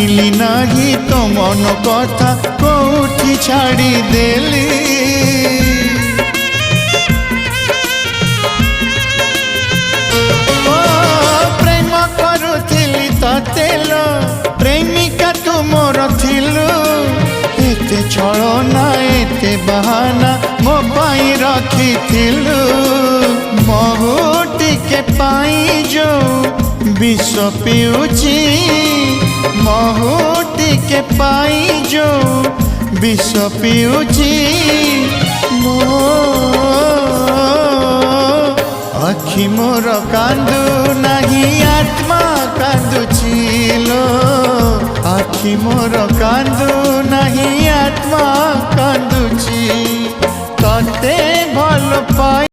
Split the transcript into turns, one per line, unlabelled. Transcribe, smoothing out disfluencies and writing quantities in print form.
जानिली नहीं तो मन कथा कोठी छाड़ी देली ओ प्रेम करुथिली ततेलो प्रेमिका तू मोर थिलु एते छलना एते बहाना मो पाई रखिथिलु बहुटी के पाई जो विष पिउची बहुटी के पाई जो विष पिउची मो आखि मोर कांदू नहीं आत्मा कांदुचिलो आखि मोर कांदू नहीं आत्मा कांदुची तते भल पाई।